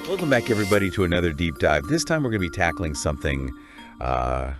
Welcome back, everybody, to another deep dive. This time we're going to be tackling something uh,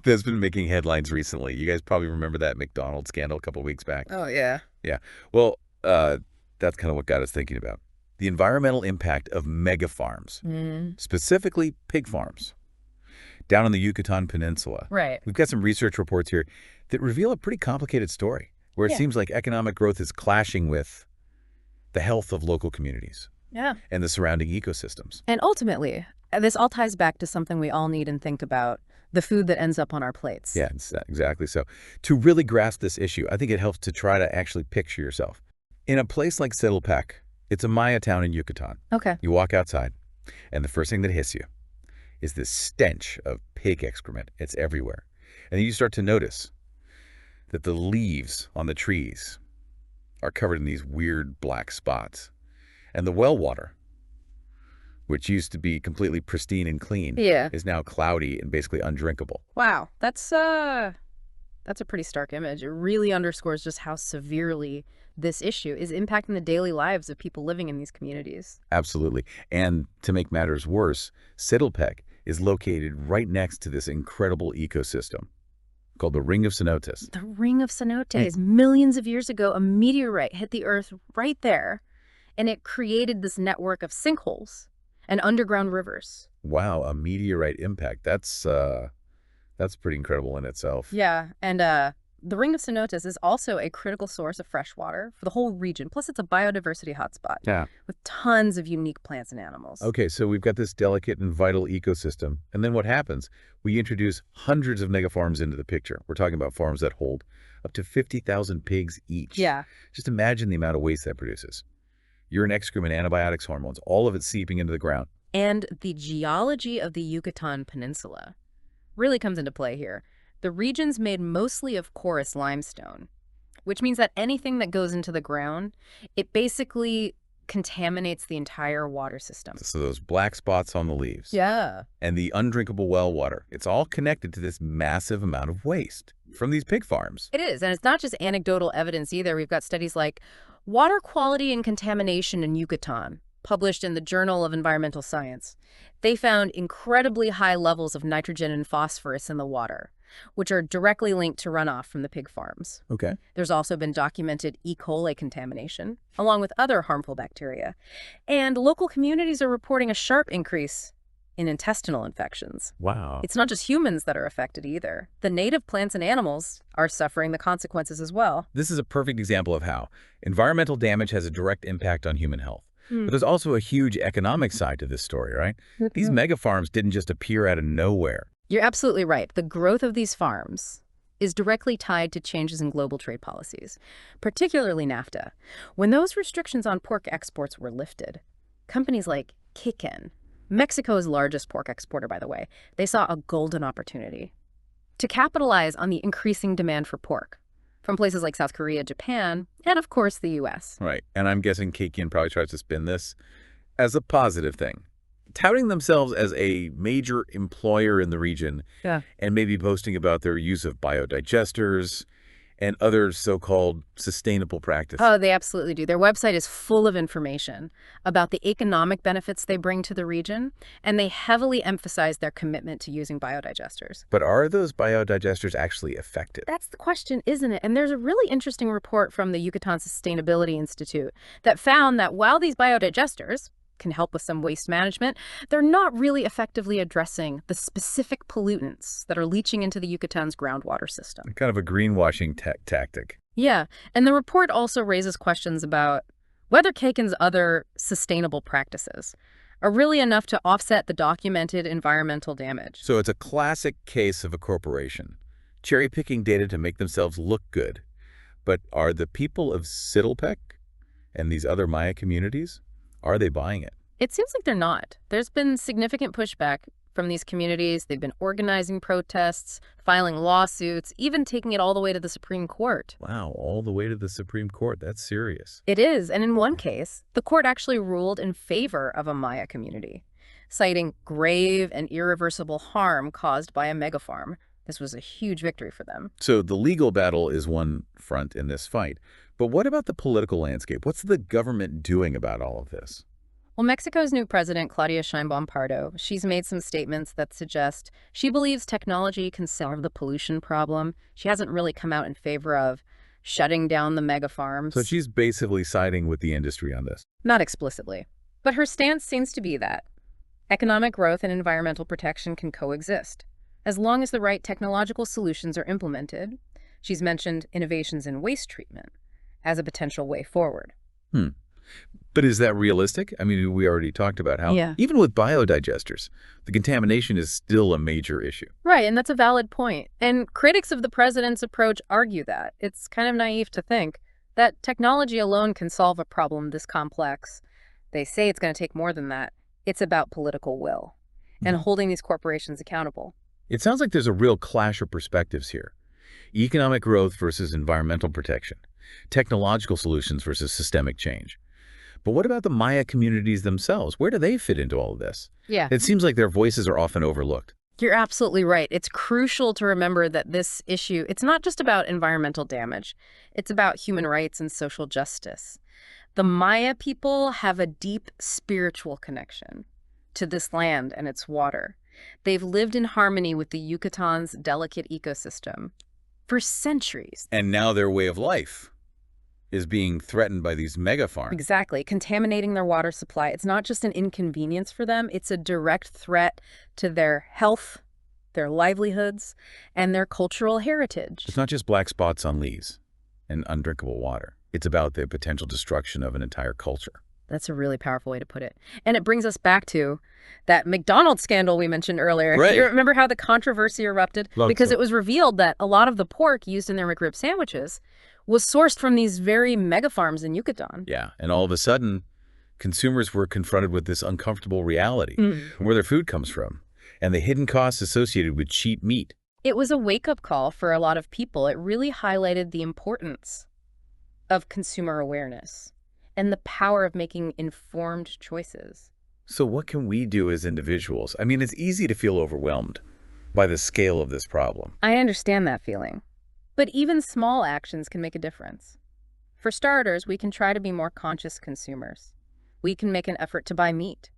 that's been making headlines recently. You guys probably remember that McDonald's scandal a couple of weeks back. Oh, yeah. Yeah. Well, that's kind of what got us thinking about the environmental impact of mega farms, specifically pig farms, down on the Yucatan Peninsula. Right. We've got some research reports here that reveal a pretty complicated story where it seems like economic growth is clashing with the health of local communities. Yeah. And the surrounding ecosystems. And ultimately, this all ties back to something we all need and think about, the food that ends up on our plates. Yeah, exactly. So to really grasp this issue, I think it helps to try to actually picture yourself. In a place like Citilpec, it's a Maya town in Yucatan. Okay. You walk outside, and the first thing that hits you is this stench of pig excrement. It's everywhere. And then you start to notice that the leaves on the trees are covered in these weird black spots. And the well water, which used to be completely pristine and clean, is now cloudy and basically undrinkable. Wow. That's a pretty stark image. It really underscores just how severely this issue is impacting the daily lives of people living in these communities. Absolutely. And to make matters worse, Citilpec is located right next to this incredible ecosystem called the Ring of Cenotes. The Ring of Cenotes. Millions of years ago, a meteorite hit the Earth right there. And it created this network of sinkholes and underground rivers. Wow, a meteorite impact. That's pretty incredible in itself. Yeah, and the Ring of Cenotes is also a critical source of fresh water for the whole region. Plus, it's a biodiversity hotspot with tons of unique plants and animals. Okay, so we've got this delicate and vital ecosystem. And then what happens? We introduce hundreds of megafarms into the picture. We're talking about farms that hold up to 50,000 pigs each. Yeah. Just imagine the amount of waste that produces. Urine, excrement, antibiotics, hormones, all of it seeping into the ground. And the geology of the Yucatan Peninsula really comes into play here. The region's made mostly of porous limestone, which means that anything that goes into the ground, it basically contaminates the entire water system. So those black spots on the leaves. Yeah. And the undrinkable well water, it's all connected to this massive amount of waste from these pig farms. It is, and it's not just anecdotal evidence either. We've got studies like Water Quality and Contamination in Yucatan, published in the Journal of Environmental Science. They found incredibly high levels of nitrogen and phosphorus in the water, which are directly linked to runoff from the pig farms. Okay. There's also been documented E. coli contamination, along with other harmful bacteria. And local communities are reporting a sharp increase in intestinal infections. Wow. It's not just humans that are affected either. The native plants and animals are suffering the consequences as well. This is a perfect example of how environmental damage has a direct impact on human health. But there's also a huge economic side to this story, right? These mega farms didn't just appear out of nowhere. You're absolutely right. The growth of these farms is directly tied to changes in global trade policies, particularly NAFTA. When those restrictions on pork exports were lifted, companies like Kekén, Mexico's largest pork exporter, by the way, they saw a golden opportunity to capitalize on the increasing demand for pork from places like South Korea, Japan, and of course the U.S. Right. And I'm guessing Kekén probably tries to spin this as a positive thing, touting themselves as a major employer in the region and maybe boasting about their use of biodigesters and other so-called sustainable practices. Oh, they absolutely do. Their website is full of information about the economic benefits they bring to the region, and they heavily emphasize their commitment to using biodigesters. But are those biodigesters actually effective? That's the question, isn't it? And there's a really interesting report from the Yucatan Sustainability Institute that found that while these biodigesters can help with some waste management, they're not really effectively addressing the specific pollutants that are leaching into the Yucatan's groundwater system. Kind of a greenwashing tactic. Yeah, and the report also raises questions about whether Kekén's other sustainable practices are really enough to offset the documented environmental damage. So it's a classic case of a corporation cherry-picking data to make themselves look good. But are the people of Citilpec and these other Maya communities, are they buying it? It seems like they're not. There's been significant pushback from these communities. They've been organizing protests, filing lawsuits, even taking it all the way to the Supreme Court. Wow, all the way to the Supreme Court. That's serious. It is. And in one case, the court actually ruled in favor of a Maya community, citing grave and irreversible harm caused by a megafarm. This was a huge victory for them. So the legal battle is one front in this fight. But what about the political landscape? What's the government doing about all of this? Well, Mexico's new president, Claudia Sheinbaum Pardo, she's made some statements that suggest she believes technology can solve the pollution problem. She hasn't really come out in favor of shutting down the mega So farms. she's basically siding with the industry on this. Not explicitly. But her stance seems to be that economic growth and environmental protection can coexist, as long as the right technological solutions are implemented. She's mentioned innovations in waste treatment as a potential way forward. Hmm. But is that realistic? I mean, we already talked about how, Yeah. even with biodigesters, the contamination is still a major issue. Right, and that's a valid point. And critics of the president's approach argue that it's kind of naive to think that technology alone can solve a problem this complex. They say it's going to take more than that. It's about political will and holding these corporations accountable. It sounds like there's a real clash of perspectives here. Economic growth versus environmental protection. Technological solutions versus systemic change. But what about the Maya communities themselves? Where do they fit into all of this? Yeah. It seems like their voices are often overlooked. You're absolutely right. It's crucial to remember that this issue, it's not just about environmental damage. It's about human rights and social justice. The Maya people have a deep spiritual connection to this land and its water. They've lived in harmony with the Yucatan's delicate ecosystem for centuries. And now their way of life is being threatened by these mega farms. Exactly. Contaminating their water supply. It's not just an inconvenience for them. It's a direct threat to their health, their livelihoods, and their cultural heritage. It's not just black spots on leaves and undrinkable water. It's about the potential destruction of an entire culture. That's a really powerful way to put it. And it brings us back to that McDonald's scandal we mentioned earlier. Right. You remember how the controversy erupted? Because it was revealed that a lot of the pork used in their McRib sandwiches was sourced from these very mega farms in Yucatan. Yeah, and all of a sudden, consumers were confronted with this uncomfortable reality, where their food comes from, and the hidden costs associated with cheap meat. It was a wake-up call for a lot of people. It really highlighted the importance of consumer awareness and the power of making informed choices. So what can we do as individuals? I mean, it's easy to feel overwhelmed by the scale of this problem. I understand that feeling. But even small actions can make a difference. For starters, we can try to be more conscious consumers. We can make an effort to buy meat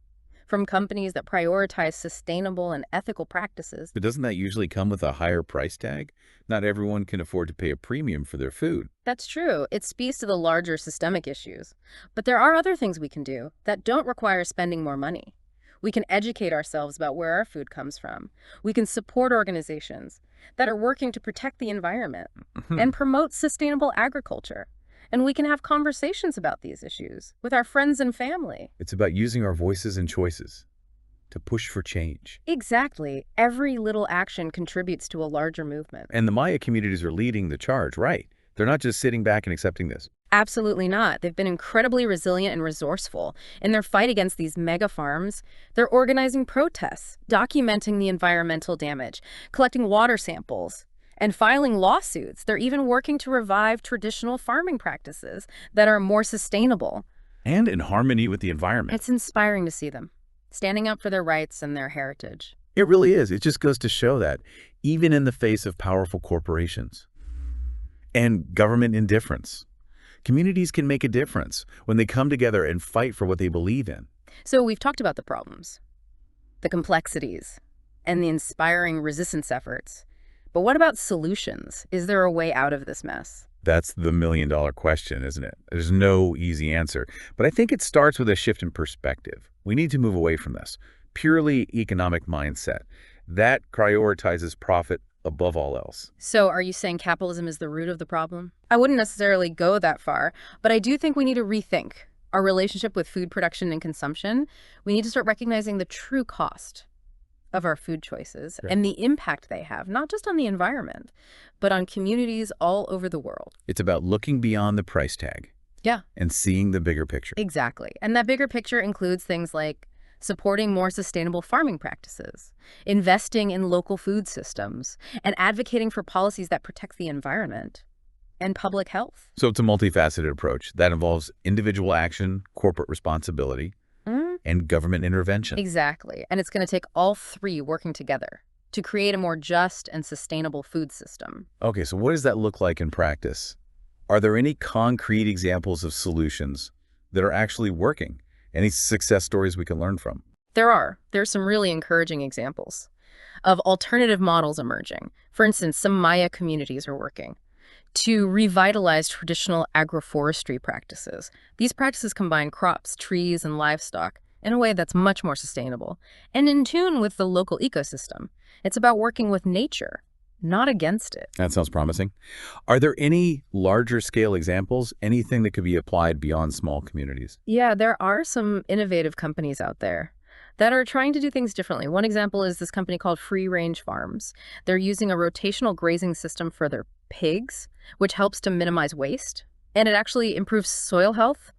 from companies that prioritize sustainable and ethical practices. But doesn't that usually come with a higher price tag? Not everyone can afford to pay a premium for their food. That's true. It speaks to the larger systemic issues. But there are other things we can do that don't require spending more money. We can educate ourselves about where our food comes from. We can support organizations that are working to protect the environment and promote sustainable agriculture. And we can have conversations about these issues with our friends and family. It's about using our voices and choices to push for change. Exactly. Every little action contributes to a larger movement. And the Maya communities are leading the charge, right? They're not just sitting back and accepting this. Absolutely not. They've been incredibly resilient and resourceful. In their fight against these mega farms, they're organizing protests, documenting the environmental damage, collecting water samples, and filing lawsuits. They're even working to revive traditional farming practices that are more sustainable. And in harmony with the environment. It's inspiring to see them standing up for their rights and their heritage. It really is. It just goes to show that even in the face of powerful corporations and government indifference, communities can make a difference when they come together and fight for what they believe in. So we've talked about the problems, the complexities, and the inspiring resistance efforts. But what about solutions? Is there a way out of this mess? That's the million-dollar question, isn't it? There's no easy answer. But I think it starts with a shift in perspective. We need to move away from this purely economic mindset that prioritizes profit above all else. So are you saying capitalism is the root of the problem? I wouldn't necessarily go that far, but I do think we need to rethink our relationship with food production and consumption. We need to start recognizing the true cost of our food choices and the impact they have, not just on the environment, but on communities all over the world. It's about looking beyond the price tag. Yeah. And seeing the bigger picture. Exactly. And that bigger picture includes things like supporting more sustainable farming practices, investing in local food systems, and advocating for policies that protect the environment and public health. So it's a multifaceted approach that involves individual action, corporate responsibility, and government intervention. Exactly. And it's going to take all three working together to create a more just and sustainable food system. Okay, so what does that look like in practice? Are there any concrete examples of solutions that are actually working Any success stories we can learn from? There's some really encouraging examples of alternative models emerging. For instance, some Maya communities are working to revitalize traditional agroforestry practices. These practices combine crops, trees, and livestock in a way that's much more sustainable and in tune with the local ecosystem. It's about working with nature, not against it. That sounds promising. Are there any larger scale examples, anything that could be applied beyond small communities? Yeah, there are some innovative companies out there that are trying to do things differently. One example is this company called Free Range Farms. They're using a rotational grazing system for their pigs, which helps to minimize waste, and it actually improves soil health.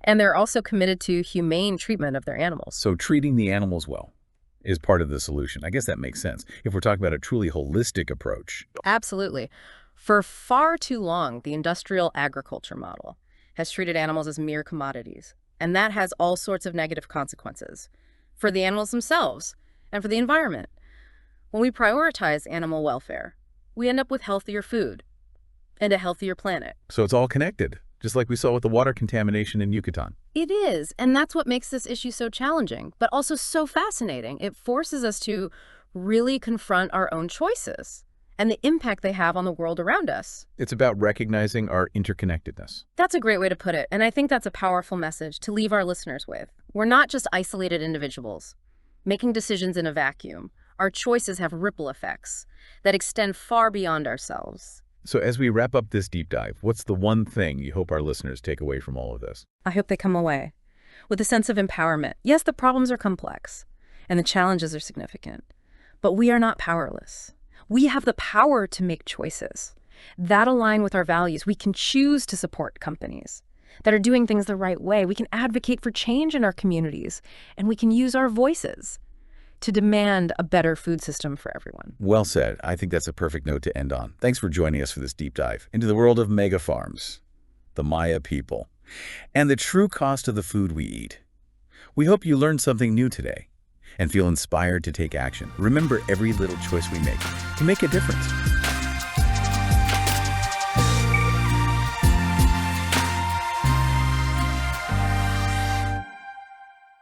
And they're also committed to humane treatment of their animals. So treating the animals well is part of the solution. I guess that makes sense if we're talking about a truly holistic approach. Absolutely. For far too long, the industrial agriculture model has treated animals as mere commodities, and that has all sorts of negative consequences for the animals themselves and for the environment. When we prioritize animal welfare, we end up with healthier food and a healthier planet. So it's all connected, just like we saw with the water contamination in Yucatán. It is, and that's what makes this issue so challenging, but also so fascinating. It forces us to really confront our own choices and the impact they have on the world around us. It's about recognizing our interconnectedness. That's a great way to put it, and I think that's a powerful message to leave our listeners with. We're not just isolated individuals making decisions in a vacuum. Our choices have ripple effects that extend far beyond ourselves. So as we wrap up this deep dive, what's the one thing you hope our listeners take away from all of this? I hope they come away with a sense of empowerment. Yes, the problems are complex and the challenges are significant, but we are not powerless. We have the power to make choices that align with our values. We can choose to support companies that are doing things the right way. We can advocate for change in our communities, and we can use our voices to demand a better food system for everyone. Well said. I think that's a perfect note to end on. Thanks for joining us for this deep dive into the world of mega farms, the Maya people, and the true cost of the food we eat. We hope you learned something new today and feel inspired to take action. Remember, every little choice we make can make a difference.